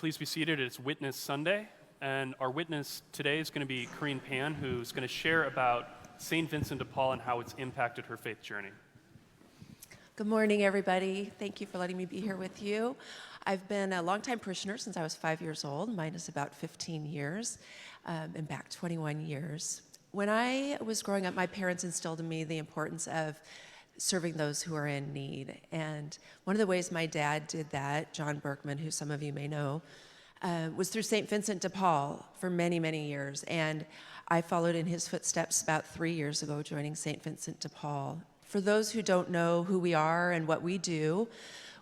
Please be seated. It's Witness Sunday, and our witness today is going to be Corinne Pann, who's going to share about St. Vincent de Paul and how it's impacted her faith journey. Good morning, everybody. Thank you for letting me be here with you. I've been a longtime parishioner since I was 5 years old. Mine is about 15 years, and back 21 years. When I was growing up, my parents instilled in me the importance of serving those who are in need. And one of the ways my dad did that, John Berkman, who some of you may know, was through St. Vincent de Paul for many, many years. And I followed in his footsteps about 3 years ago, joining St. Vincent de Paul. For those who don't know who we are and what we do,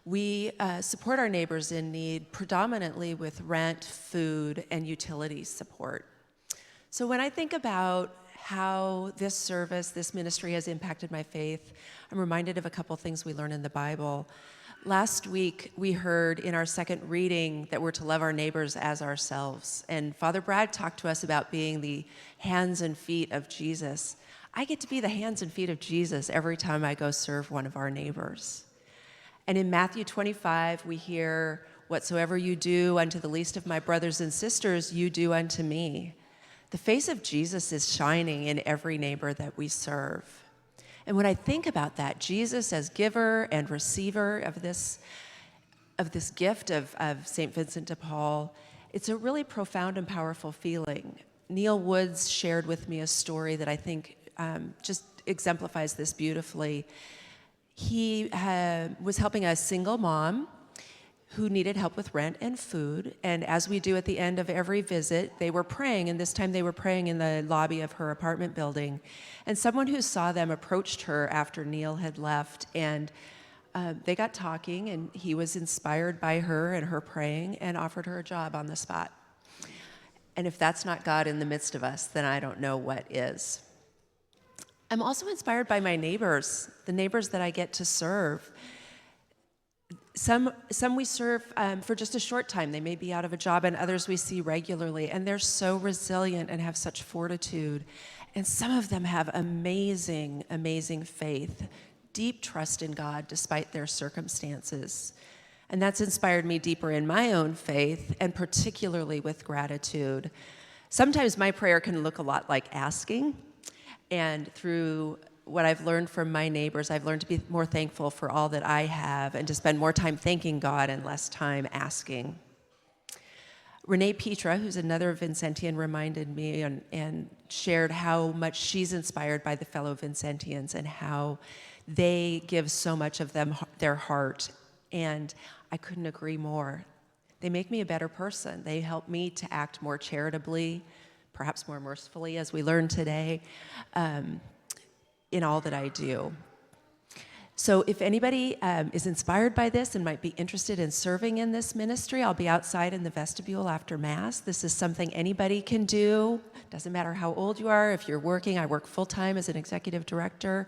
we support our neighbors in need predominantly with rent, food, and utilities support. So when I think about how this service, this ministry has impacted my faith, I'm reminded of a couple things we learn in the Bible. Last week, we heard in our second reading that we're to love our neighbors as ourselves. And Father Brad talked to us about being the hands and feet of Jesus. I get to be the hands and feet of Jesus every time I go serve one of our neighbors. And in Matthew 25, we hear, "Whatsoever you do unto the least of my brothers and sisters, you do unto me." The face of Jesus is shining in every neighbor that we serve. And when I think about that, Jesus as giver and receiver of this gift of St. Vincent de Paul, it's a really profound and powerful feeling. Neil Woods shared with me a story that I think just exemplifies this beautifully. He was helping a single mom who needed help with rent and food. And as we do at the end of every visit, they were praying, and this time they were praying in the lobby of her apartment building. And someone who saw them approached her after Neil had left, and they got talking, and he was inspired by her and her praying and offered her a job on the spot. And if that's not God in the midst of us, then I don't know what is. I'm also inspired by my neighbors, the neighbors that I get to serve. Some we serve for just a short time. They may be out of a job, and others we see regularly, and they're so resilient and have such fortitude. And some of them have amazing, amazing faith, deep trust in God despite their circumstances. And that's inspired me deeper in my own faith, and particularly with gratitude. Sometimes my prayer can look a lot like asking, and through what I've learned from my neighbors, I've learned to be more thankful for all that I have and to spend more time thanking God and less time asking. Renee Petra, who's another Vincentian, reminded me and shared how much she's inspired by the fellow Vincentians and how they give so much of their heart. And I couldn't agree more. They make me a better person. They help me to act more charitably, perhaps more mercifully, as we learned today, in all that I do. So if anybody is inspired by this and might be interested in serving in this ministry, I'll be outside in the vestibule after Mass. This is something anybody can do. Doesn't matter how old you are. If you're working, I work full-time as an executive director,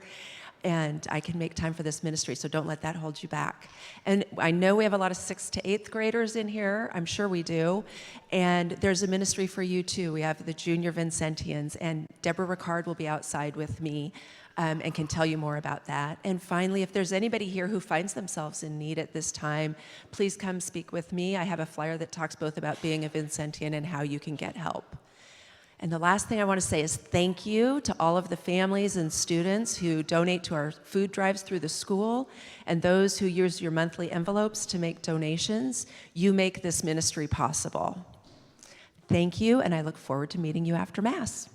and I can make time for this ministry, so don't let that hold you back. And I know we have a lot of 6th to 8th graders in here. I'm sure we do. And there's a ministry for you, too. We have the Junior Vincentians, and Deborah Ricard will be outside with me and can tell you more about that. And finally, if there's anybody here who finds themselves in need at this time, please come speak with me. I have a flyer that talks both about being a Vincentian and how you can get help. And the last thing I want to say is thank you to all of the families and students who donate to our food drives through the school and those who use your monthly envelopes to make donations. You make this ministry possible. Thank you, and I look forward to meeting you after Mass.